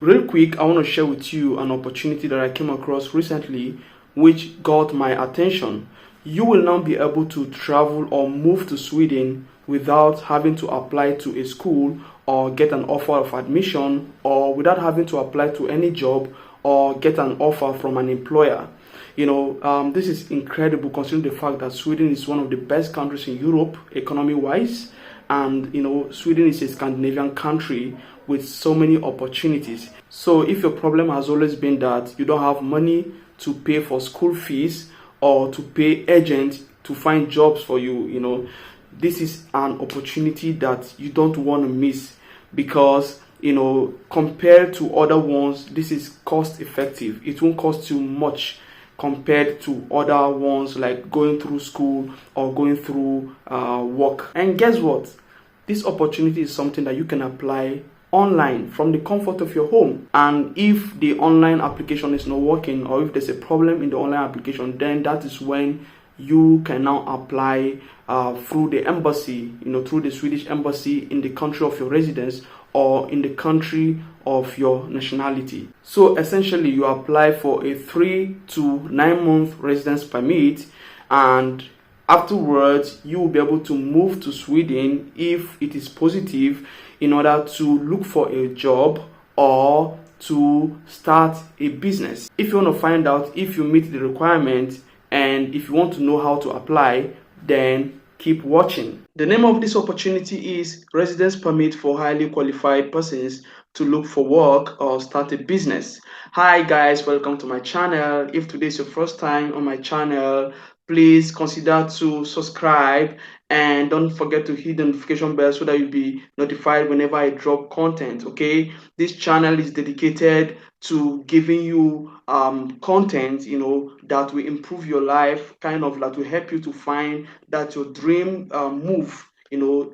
Real quick, I want to share with you an opportunity that I came across recently which got my attention. You will now be able to travel or move to Sweden without having to apply to a school or get an offer of admission, or without having to apply to any job or get an offer from an employer. This is incredible considering the fact that Sweden is one of the best countries in Europe economy wise, and Sweden is a Scandinavian country with so many opportunities. So if your problem has always been that you don't have money to pay for school fees or to pay agents to find jobs for you, this is an opportunity that you don't want to miss, because compared to other ones, this is cost effective. It won't cost you much compared to other ones like going through school or going through work. And guess what? This opportunity is something that you can apply online from the comfort of your home. And if the online application is not working, or if there's a problem in the online application, then that is when you can now apply through the embassy, through the Swedish embassy in the country of your residence or in the country of your nationality. So essentially, you apply for a 3 to 9 month residence permit, and afterwards you will be able to move to Sweden if it is positive, in order to look for a job or to start a business. If you want to find out if you meet the requirement and if you want to know how to apply, then keep watching. The name of this opportunity is Residence Permit for Highly Qualified Persons to Look for Work or Start a Business. Hi guys, welcome to my channel. If today is your first time on my channel, please consider to subscribe and don't forget to hit the notification bell so that you'll be notified whenever I drop content. Okay, this channel is dedicated to giving you content that will improve your life, kind of that will help you to find that your dream move,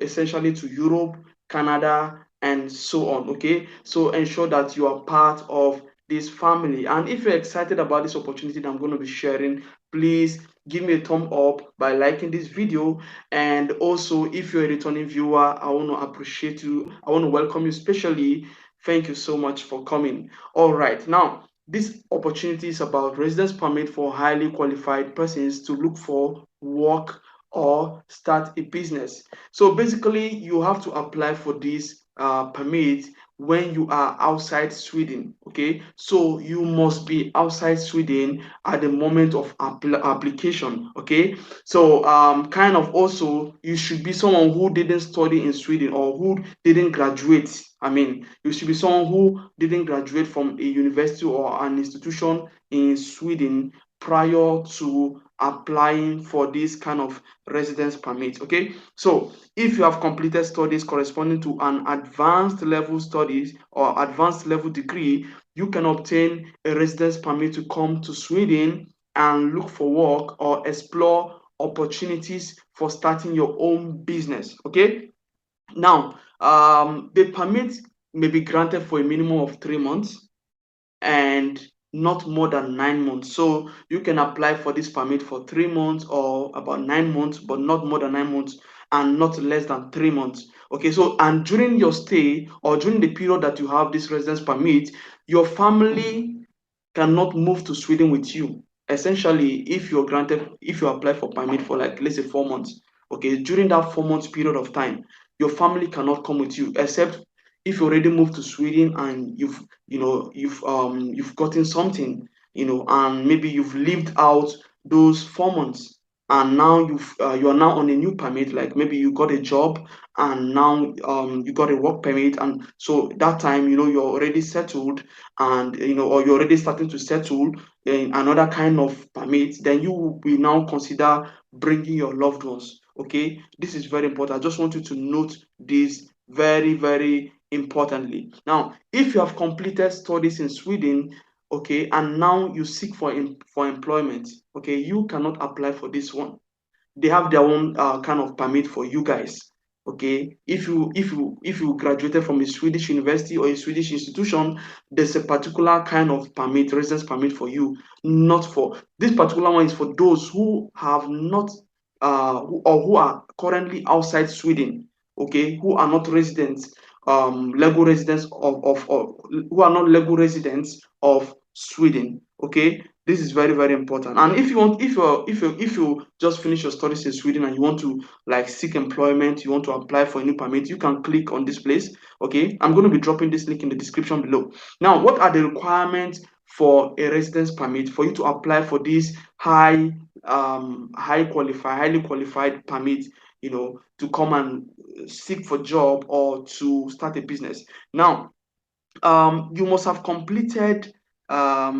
essentially to Europe, Canada, and so on. Okay, so ensure that you are part of this family. And if you're excited about this opportunity that I'm going to be sharing, please give me a thumb up by liking this video. And also, if you're a returning viewer, I want to appreciate you. I want to welcome you especially. Thank you so much for coming. All right, now this opportunity is about residence permit for highly qualified persons to look for work or start a business. So basically, you have to apply for this permit when you are outside Sweden. Okay, so you must be outside Sweden at the moment of application. Okay, so kind of also you should be someone who didn't study in Sweden or who didn't graduate. I mean, you should be someone who didn't graduate from a university or an institution in Sweden prior to applying for this kind of residence permit. Okay, so if you have completed studies corresponding to an advanced level studies or advanced level degree, you can obtain a residence permit to come to Sweden and look for work or explore opportunities for starting your own business. Okay, now the permit may be granted for a minimum of 3 months and not more than 9 months. So you can apply for this permit for 3 months or about 9 months, but not more than 9 months and not less than 3 months. Okay, so and during your stay or during the period that you have this residence permit, your family cannot move to Sweden with you. Essentially, if you apply for permit for, like, let's say 4 months, okay, during that 4 months period of time, your family cannot come with you, except if you already moved to Sweden and you've gotten something, and maybe you've lived out those 4 months, and now you are now on a new permit, like maybe you got a job and now you got a work permit, and so that time you're already settled, and or you're already starting to settle in another kind of permit, then you will now consider bringing your loved ones. Okay, this is very important. I just want you to note this very, very importantly. Now, if you have completed studies in Sweden, okay, and now you seek for employment, okay, you cannot apply for this one. They have their own kind of permit for you guys. Okay, if you graduated from a Swedish university or a Swedish institution, there's a particular kind of permit, residence permit for you. Not for this particular one, is for those who have not or who are currently outside Sweden, okay, who are not residents legal residents of who are not legal residents of Sweden. Okay, this is very very important. And if you want, if you just finish your studies in Sweden and you want to like seek employment, you want to apply for a new permit, you can click on this place. Okay, I'm going to be dropping this link in the description below. Now, what are the requirements for a residence permit for you to apply for this highly qualified permit, to come and seek for job or to start a business? Now, you must have completed like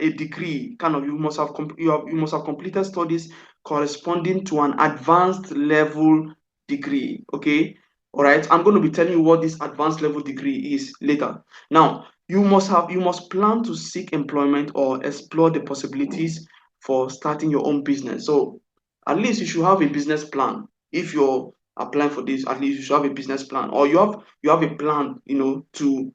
a degree, kind of. You must have completed studies corresponding to an advanced level degree. Okay, all right. I'm going to be telling you what this advanced level degree is later. Now, you must plan to seek employment or explore the possibilities for starting your own business. So at least you should have a business plan. If you're applying for this, at least you should have a business plan, or you have a plan, to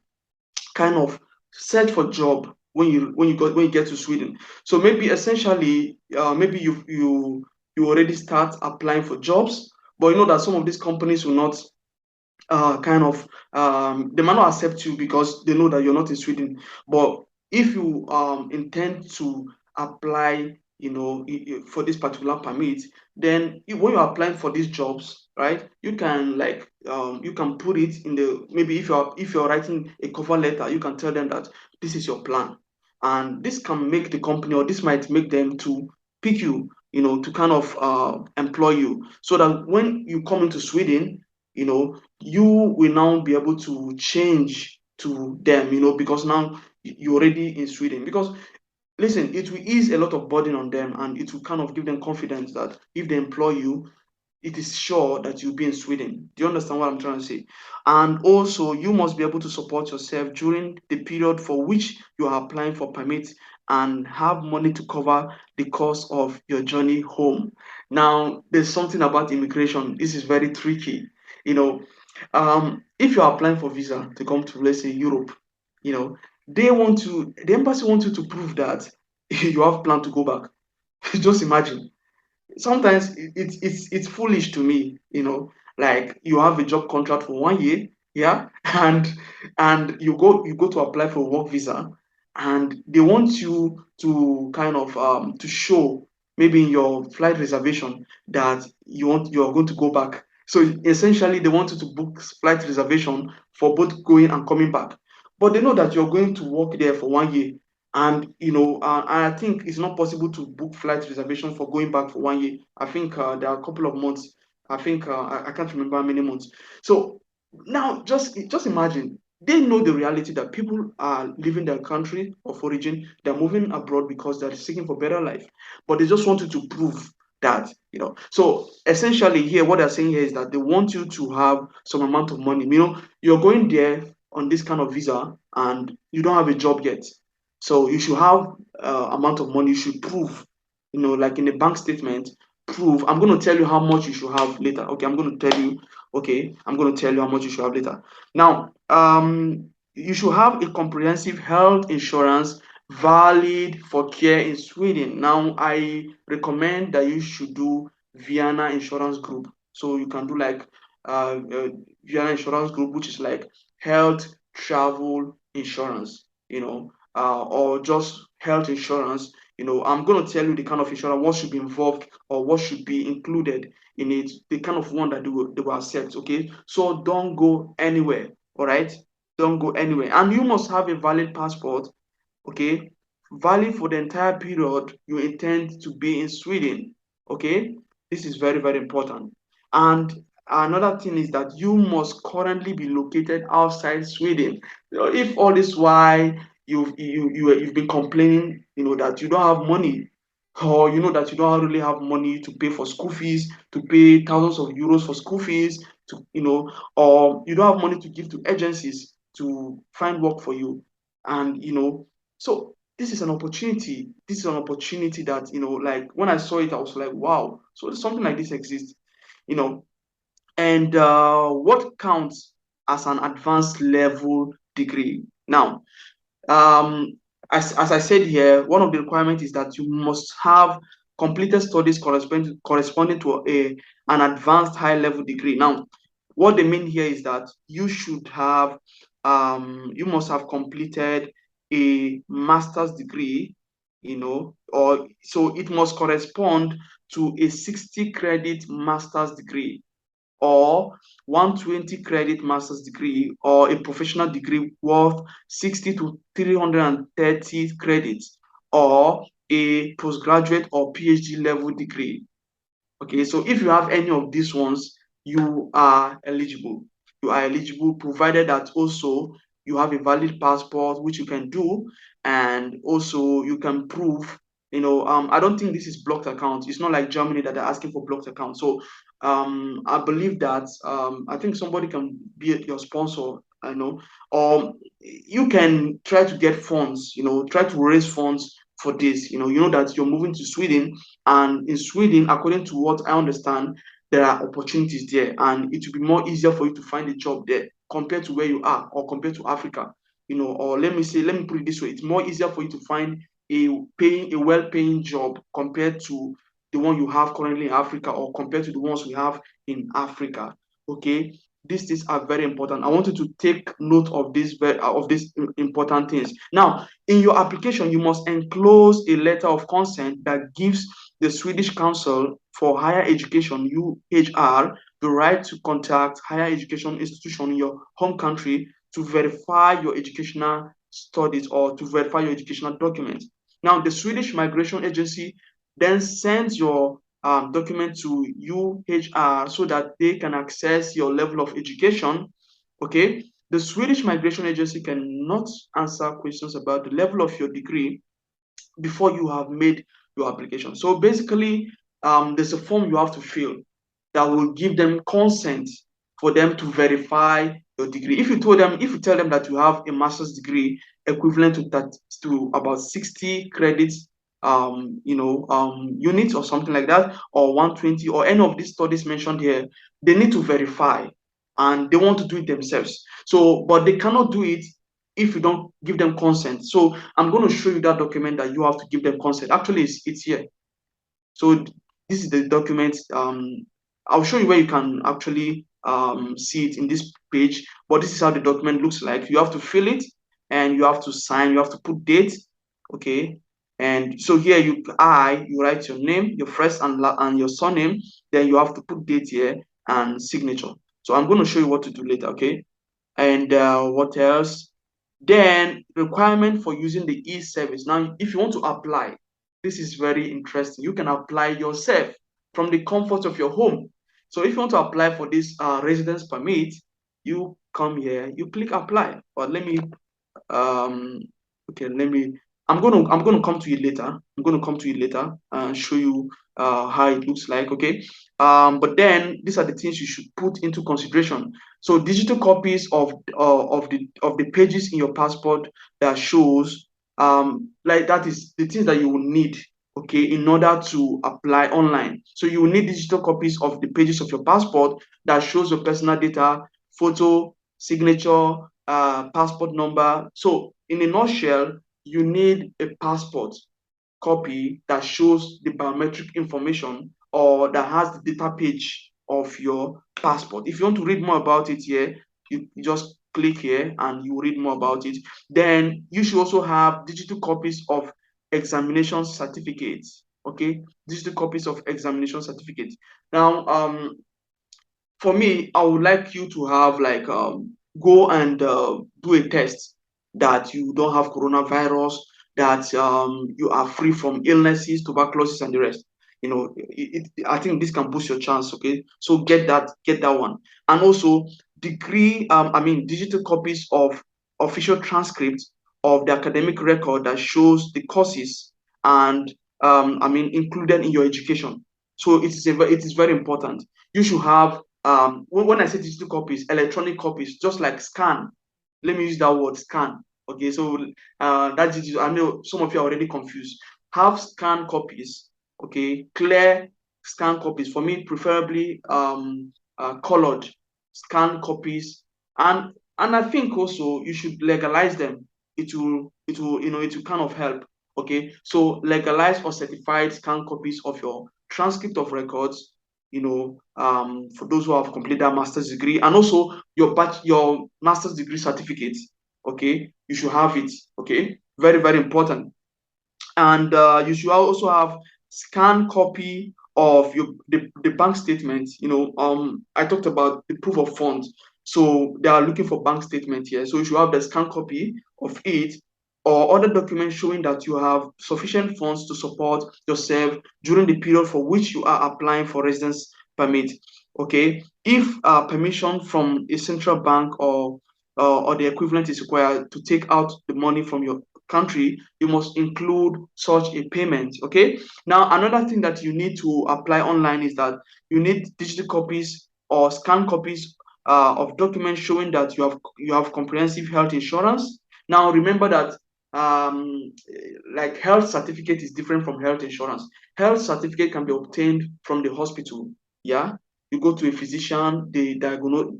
kind of search for job when you get to Sweden. So maybe essentially, maybe you already start applying for jobs, but you know that some of these companies will not kind of they might not accept you because they know that you're not in Sweden. But if you intend to apply, for this particular permit, then when you're applying for these jobs, right, you can like you can put it in the, maybe if you're writing a cover letter, you can tell them that this is your plan, and this can make the company, or this might make them to pick you, to kind of employ you, so that when you come into Sweden, you will now be able to change to them, because now you're already in Sweden. Because listen, it will ease a lot of burden on them, and it will kind of give them confidence that if they employ you, it is sure that you'll be in Sweden. Do you understand what I'm trying to say? And also, you must be able to support yourself during the period for which you are applying for permits, and have money to cover the cost of your journey home. Now, there's something about immigration. This is very tricky. You know, if you're applying for visa to come to, let's say, Europe, the embassy wants you to prove that you have plan to go back. Just imagine. Sometimes it's foolish to me, like you have a job contract for 1 year, yeah, and you go to apply for a work visa, and they want you to kind of to show, maybe in your flight reservation, that you're going to go back. So essentially they want you to book flight reservation for both going and coming back, but they know that you're going to work there for 1 year. And I think it's not possible to book flight reservation for going back for 1 year. I think there are a couple of months. I think I can't remember how many months. So now just imagine, they know the reality that people are leaving their country of origin, they're moving abroad because they're seeking for better life, but they just wanted to prove that. So essentially here, what they're saying here is that they want you to have some amount of money. You're going there on this kind of visa and you don't have a job yet, so you should have amount of money. You should prove, like in a bank statement, prove. I'm going to tell you how much you should have later. Okay, I'm going to tell you. Okay, I'm going to tell you how much you should have later. Now, you should have a comprehensive health insurance valid for care in Sweden. Now, I recommend that you should do Vienna Insurance Group. So you can do like Vienna Insurance Group, which is like health travel insurance. Or just health insurance. I'm going to tell you the kind of insurance, what should be involved or what should be included in it, the kind of one that they will accept. Okay, so don't go anywhere. All right, don't go anywhere, and you must have a valid passport. Okay, valid for the entire period you intend to be in Sweden. Okay, this is very very important. And another thing is that you must currently be located outside Sweden. If all this while you've been complaining, that you don't have money, or that you don't really have money to pay for school fees, to pay thousands of euros for school fees, to or you don't have money to give to agencies to find work for you, and so this is an opportunity. This is an opportunity that, like when I saw it, I was like, wow, so something like this exists. you know and what counts as an advanced level degree? Now, um, as I said here, one of the requirements is that you must have completed studies corresponding to an advanced high level degree. Now, What they mean here is that you should have, you must have completed a master's degree, or so it must correspond to a 60 credit master's degree, or 120 credit master's degree, or a professional degree worth 60 to 330 credits, or a postgraduate or PhD level degree. Okay, so if you have any of these ones, you are eligible. You are eligible, provided that also you have a valid passport, which you can do, and also you can prove. I don't think this is blocked account. It's not like Germany that they're asking for blocked account. So, I believe that I think somebody can be your sponsor. Or you can try to get funds. Try to raise funds for this. You know that you're moving to Sweden, and in Sweden, according to what I understand, there are opportunities there, and it will be more easier for you to find a job there compared to where you are, or compared to Africa. Or let me put it this way: it's more easier for you to find a well-paying job compared to the one you have currently in Africa, or compared to the ones we have in Africa. Okay, these things are very important. I want you to take note of these important things. Now, in your application, you must enclose a letter of consent that gives the Swedish Council for Higher Education (UHR) the right to contact higher education institution in your home country to verify your educational studies, or to verify your educational documents. Now, the Swedish Migration Agency then sends your document to UHR so that they can access your level of education. Okay, the Swedish Migration Agency cannot answer questions about the level of your degree before you have made your application. So basically, there's a form you have to fill that will give them consent for them to verify your degree. If you tell them that you have a master's degree equivalent to that, to about 60 credits, units or something like that, or 120, or any of these studies mentioned here, they need to verify, and they want to do it themselves. So, but they cannot do it if you don't give them consent. So I'm going to show you that document that you have to give them consent. Actually, it's here. So this is the document. I'll show you where you can actually see it in this page, but this is how the document looks like. You have to fill it, and you have to sign, you have to put date. Okay. And so here you write your name, your first and your surname, then you have to put date here and signature. So I'm going to show you what to do later. Okay. And what else? Then requirement for using the e-service. Now, if you want to apply, this is very interesting. You can apply yourself from the comfort of your home. So if you want to apply for this residence permit, you come here, you click apply. But let me um okay let me I'm gonna come to you later. I'm gonna come to you later and show you how it looks like. Okay, but then these are the things you should put into consideration. So digital copies of the pages in your passport that shows, like, that is the things that you will need, okay, in order to apply online. So you will need digital copies of the pages of your passport that shows your personal data, photo, signature, passport number. So in a nutshell, you need a passport copy that shows the biometric information, or that has the data page of your passport. If you want to read more about it here, you just click here and you read more about it. Then you should also have digital copies of examination certificates. Okay, digital copies of examination certificates. Now, for me, I would like you to have, like, go and do a test that you don't have coronavirus, that you are free from illnesses, tuberculosis, and the rest. I think this can boost your chance. Okay, so get that one, and also digital copies of official transcripts of the academic record that shows the courses and included in your education. So it is very important. You should have, when I say digital copies, electronic copies, just like scan. Let me use that word, scan. Okay, so that digital, I know some of you are already confused. Have scan copies, okay, clear scan copies. For me, preferably colored scan copies, and I think also you should legalize them. It will kind of help. Okay, so legalized or certified scan copies of your transcript of records, for those who have completed their master's degree, and also your master's degree certificate. Okay, you should have it. Okay, very, very important. And you should also have scanned copy of the bank statement. I talked about the proof of funds, so they are looking for bank statement here, so you should have the scanned copy of it, or other documents showing that you have sufficient funds to support yourself during the period for which you are applying for residence permit. Okay, if permission from a central bank or the equivalent is required to take out the money from your country, you must include such a payment. Okay. Now, another thing that you need to apply online is that you need digital copies or scanned copies of documents showing that you have comprehensive health insurance. Now, remember that like health certificate is different from health insurance. Health certificate can be obtained from the hospital. Yeah, you go to a physician, they diagnose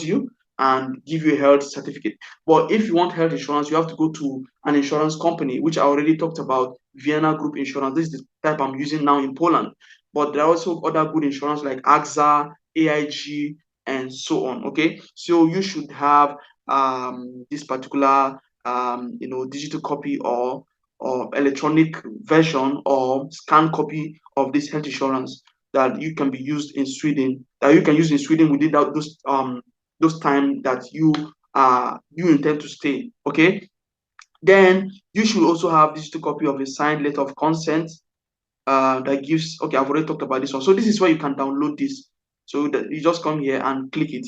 you and give you a health certificate. But if you want health insurance, you have to go to an insurance company, which I already talked about, Vienna Group Insurance. This is the type I'm using now in Poland. But there are also other good insurance like AXA, AIG, and so on. Okay, so you should have this particular digital copy or electronic version or scanned copy of this health insurance that you can be used in Sweden. That you can use in Sweden within those time that you intend to stay. Okay, then you should also have digital copy of a signed letter of consent that gives. Okay, I've already talked about this one. So this is where you can download this. So that you just come here and click it.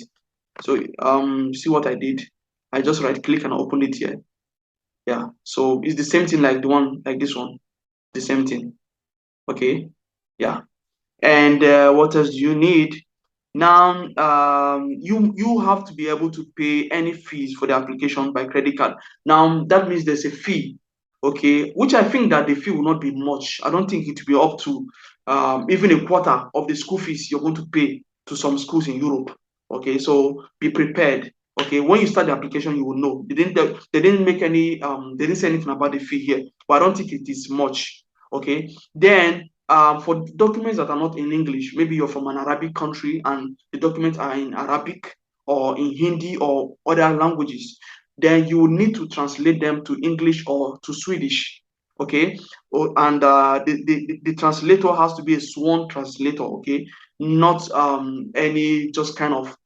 So see what I did. I just right click and open it here. Yeah, so it's the same thing like the one like this one. The same thing. Okay, yeah. And what else do you need? Now, you have to be able to pay any fees for the application by credit card. Now, that means there's a fee, okay, which I think that the fee will not be much. I don't think it will be up to even a quarter of the school fees you're going to pay to some schools in Europe. Okay, so be prepared. Okay, when you start the application, you will know. They didn't make any they didn't say anything about the fee here, but I don't think it is much. Okay, then for documents that are not in English, maybe you're from an Arabic country and the documents are in Arabic or in Hindi or other languages, then you will need to translate them to English or to Swedish. Okay, and the translator has to be a sworn translator. Okay, not any just kind of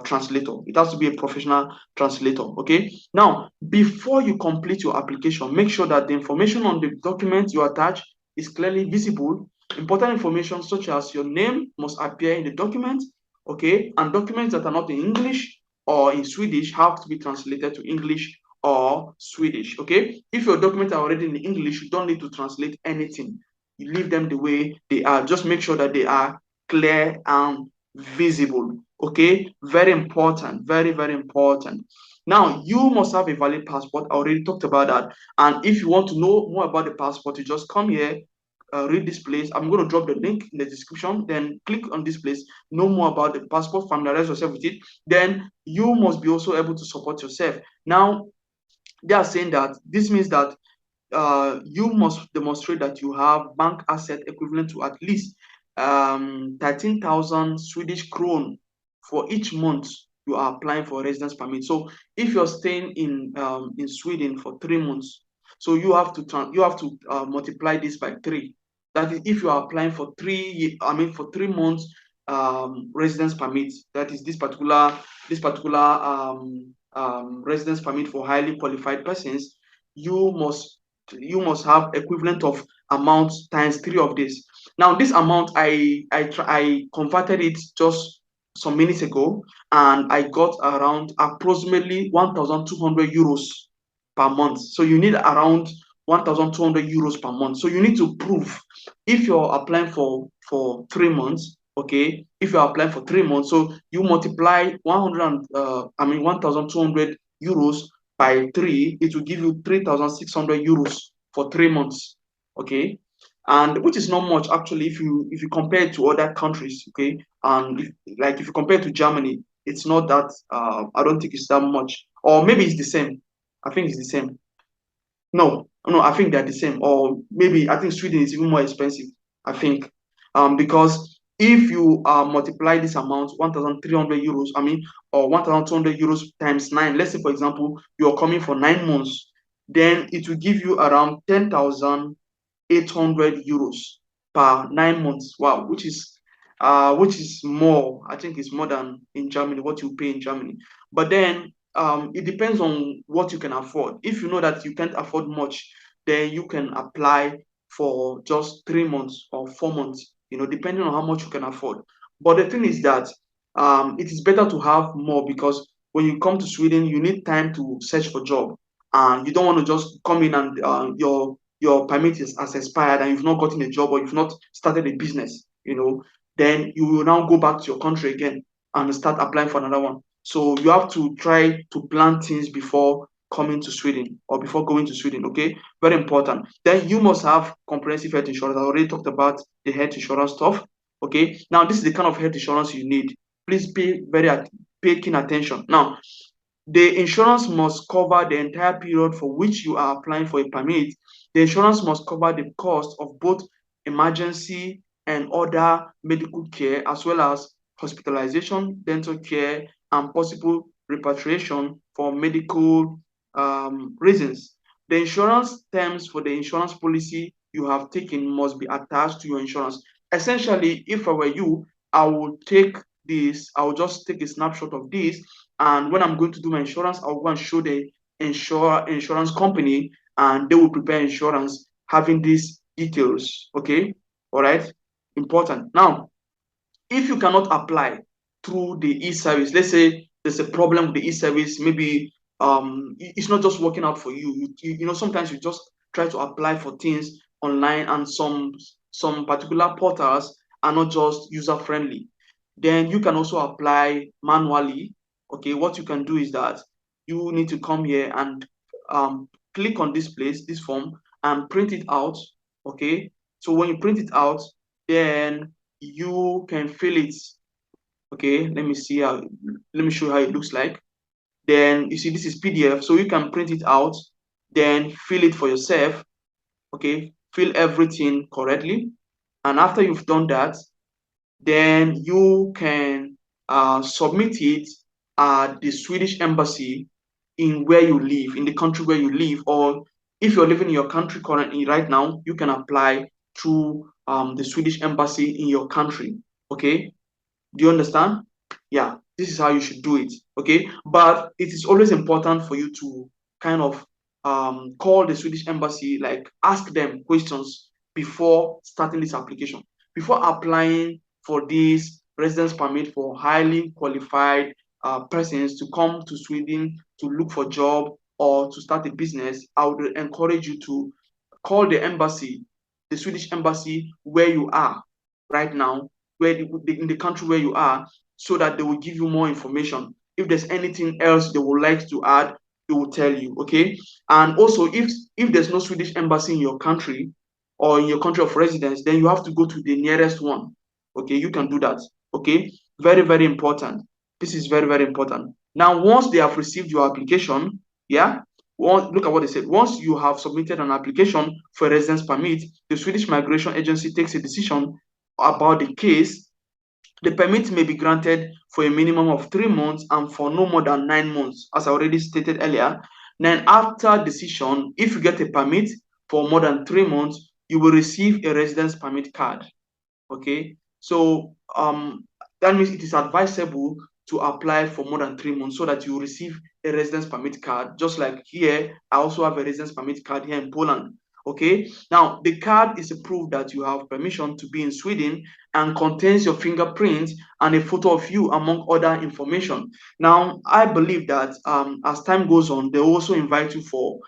translator. It has to be a professional translator. Okay, now before you complete your application, make sure that the information on the document you attach is clearly visible. Important information such as your name must appear in the document, okay? And documents that are not in English or in Swedish have to be translated to English or Swedish, okay? If your documents are already in English, you don't need to translate anything. You leave them the way they are. Just make sure that they are clear and visible, okay? Very important, very, very important. Now, you must have a valid passport. I already talked about that. And if you want to know more about the passport, you just come here, read this place. I'm going to drop the link in the description. Then click on this place, know more about the passport, familiarize yourself with it. Then you must be also able to support yourself. Now, they are saying that this means that you must demonstrate that you have bank asset equivalent to at least 13,000 Swedish kron for each month you are applying for a residence permit. So if you're staying in Sweden for 3 months, so you have to multiply this by 3. That is, if you are applying for 3 months residence permit, that is this particular residence permit for highly qualified persons, you must you must have equivalent of amount times 3 of this. Now, this amount I converted it just some minutes ago, and I got around approximately 1,200 euros per month. So you need around 1,200 euros per month. So you need to prove if you're applying for 3 months. Okay, if you're applying for 3 months, so you multiply 1,200 euros by 3, it will give you 3,600 euros for 3 months. Okay, and which is not much actually if you compare it to other countries. Okay, and if you compare it to Germany, it's not that. I don't think it's that much, or maybe it's the same. I think it's the same. No, no, I think they're the same, or maybe I think Sweden is even more expensive. I think. because if you multiply this amount, 1,300 euros, or 1,200 euros times 9, let's say, for example, you're coming for 9 months, then it will give you around 10,800 euros per 9 months. Wow, which is more. I think it's more than in Germany, what you pay in Germany. But then it depends on what you can afford. If you know that you can't afford much, then you can apply for just 3 months or 4 months, depending on how much you can afford. But the thing is that it is better to have more, because when you come to Sweden, you need time to search for job, and you don't want to just come in and your permit has expired and you've not gotten a job, or you've not started a business, then you will now go back to your country again and start applying for another one. So you have to try to plan things before coming to Sweden or before going to Sweden. Okay, very important. Then you must have comprehensive health insurance. I already talked about the health insurance stuff. Okay, now this is the kind of health insurance you need. Please pay keen attention. Now, the insurance must cover the entire period for which you are applying for a permit. The insurance must cover the cost of both emergency and other medical care, as well as hospitalization, dental care, and possible repatriation for medical reasons. The insurance terms for the insurance policy you have taken must be attached to your insurance. Essentially, if I were you, I will just take a snapshot of this, and when I'm going to do my insurance, I'll go and show the insurance company, and they will prepare insurance having these details. Okay, all right, important. Now, if you cannot apply through the e-service, let's say there's a problem with the e-service, maybe it's not just working out for you. Sometimes you just try to apply for things online, and some particular portals are not just user friendly. Then you can also apply manually. Okay, what you can do is that you need to come here and click on this form, and print it out. Okay, so when you print it out, then you can fill it. Okay, let me show you how it looks like. Then you see this is PDF, so you can print it out, then fill it for yourself. Okay, fill everything correctly, and after you've done that, then you can submit it at the Swedish embassy in where you live, in the country where you live, or if you're living in your country currently right now, you can apply through the Swedish embassy in your country. Okay, do you understand? Yeah, this is how you should do it. Okay, but it is always important for you to kind of call the Swedish embassy, like ask them questions before starting this application, before applying for this residence permit for highly qualified persons to come to Sweden to look for job or to start a business. I would encourage you to call the embassy, the Swedish embassy where you are right now, in the country where you are, so that they will give you more information. If there's anything else they would like to add, they will tell you. Okay, and also if there's no Swedish embassy in your country or in your country of residence, then you have to go to the nearest one. Okay, you can do that. Okay, very, very important. This is very, very important. Now, once they have received your application, yeah, look at what they said. Once you have submitted an application for a residence permit, the Swedish Migration Agency takes a decision about the case. The permit may be granted for a minimum of 3 months and for no more than 9 months, as I already stated earlier. Then after decision, if you get a permit for more than 3 months, you will receive a residence permit card. Okay, so that means it is advisable to apply for more than 3 months so that you receive a residence permit card. Just like here, I also have a residence permit card here in Poland. Okay, now the card is a proof that you have permission to be in Sweden and contains your fingerprint and a photo of you, among other information. Now, I believe that as time goes on, they also invite you for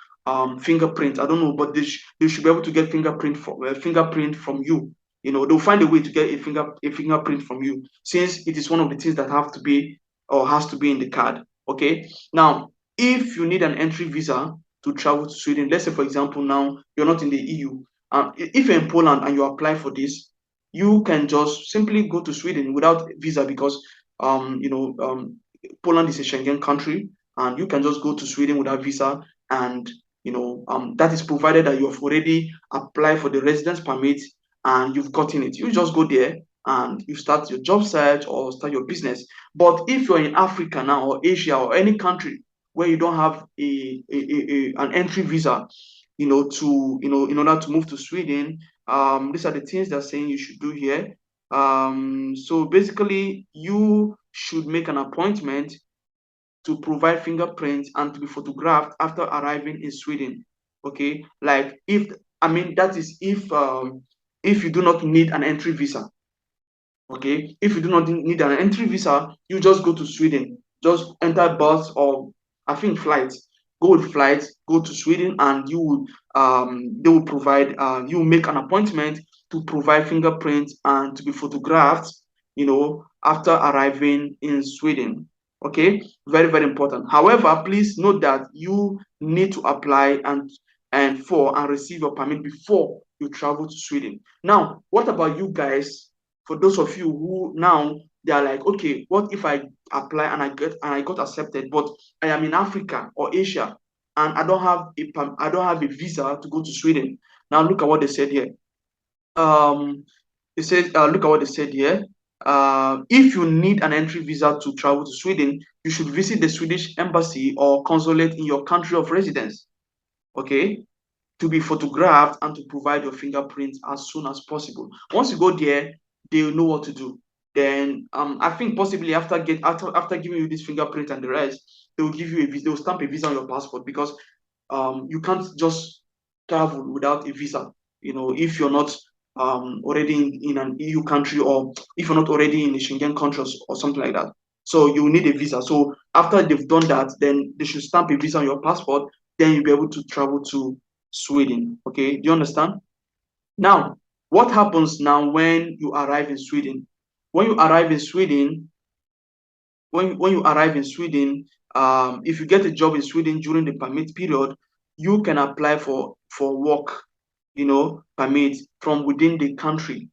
fingerprint. I don't know, but they should be able to get fingerprint from you. They'll find a way to get a fingerprint from you, since it is one of the things that have to be or has to be in the card. Okay, now if you need an entry visa to travel to Sweden, let's say for example now you're not in the EU, if you're in Poland and you apply for this, you can just simply go to Sweden without visa, because Poland is a Schengen country, and you can just go to Sweden without visa, and that is provided that you have already applied for the residence permit and you've gotten it. You just go there and you start your job search or start your business. But if you're in Africa now, or Asia, or any country where you don't have an entry visa, in order to move to Sweden, these are the things they're saying you should do here. So basically, you should make an appointment to provide fingerprints and to be photographed after arriving in Sweden. Okay, like that is if you do not need an entry visa. Okay, if you do not need an entry visa, you just go to Sweden, just enter bus or I think flight, go with flight, go to Sweden, and they will provide you will make an appointment to provide fingerprints and to be photographed, after arriving in Sweden. Okay, very, very important. However, please note that you need to apply and receive your permit before you travel to Sweden. Now, what about you guys? For those of you who now they are like, okay, what if I apply and I got accepted, but I am in Africa or Asia and I don't have a visa to go to Sweden. Now look at what they said here. It says, look at what they said here. If you need an entry visa to travel to Sweden, you should visit the Swedish embassy or consulate in your country of residence. Okay, to be photographed and to provide your fingerprints as soon as possible. Once you go there, they know what to do. Then I think possibly after giving you this fingerprint and the rest, they will give you a visa. They will stamp a visa on your passport because you can't just travel without a visa. If you're not already in an EU country, or if you're not already in a Schengen country, or something like that. So you need a visa. So after they've done that, then they should stamp a visa on your passport. Then you'll be able to travel to Sweden. Okay, do you understand? Now, what happens now when you arrive in Sweden? When you arrive in Sweden, when you arrive in Sweden, if you get a job in Sweden during the permit period, you can apply for work, permit from within the country.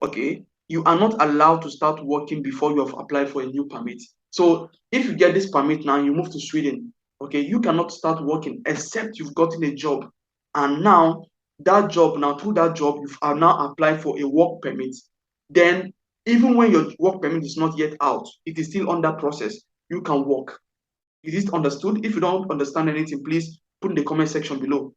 Okay, you are not allowed to start working before you have applied for a new permit. So if you get this permit now, you move to Sweden. Okay, you cannot start working except you've gotten a job, and now through that job you've now applied for a work permit. Then even when your work permit is not yet out, it is still under process, you can work. Is it understood? If you don't understand anything, please put in the comment section below.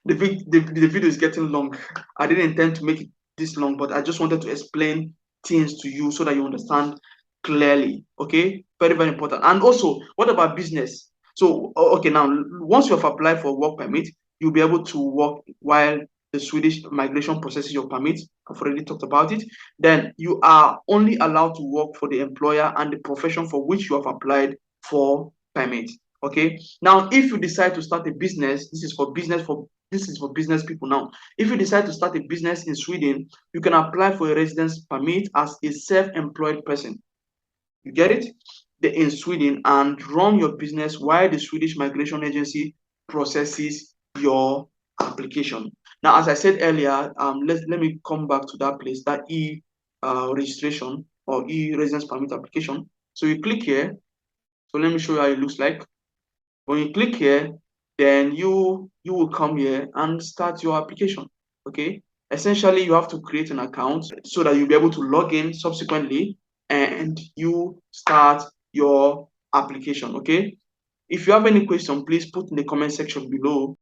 The video is getting long. I didn't intend to make it this long, but I just wanted to explain things to you so that you understand clearly. Okay, very, very important. And also, what about business? So okay, now once you have applied for work permit, you'll be able to work while the Swedish migration processes your permit. I've already talked about it. Then you are only allowed to work for the employer and the profession for which you have applied for permit. Okay, now if you decide to start a business, this is for business people. Now if you decide to start a business in Sweden, you can apply for a residence permit as a self-employed person. You get it? In Sweden, and run your business while the Swedish Migration Agency processes your application. Now, as I said earlier, let me come back to that place, that registration or residence permit application. So you click here. So let me show you how it looks like. When you click here, then you will come here and start your application. Okay, essentially you have to create an account so that you'll be able to log in subsequently and you start your application. Okay, if you have any question, please put in the comment section below.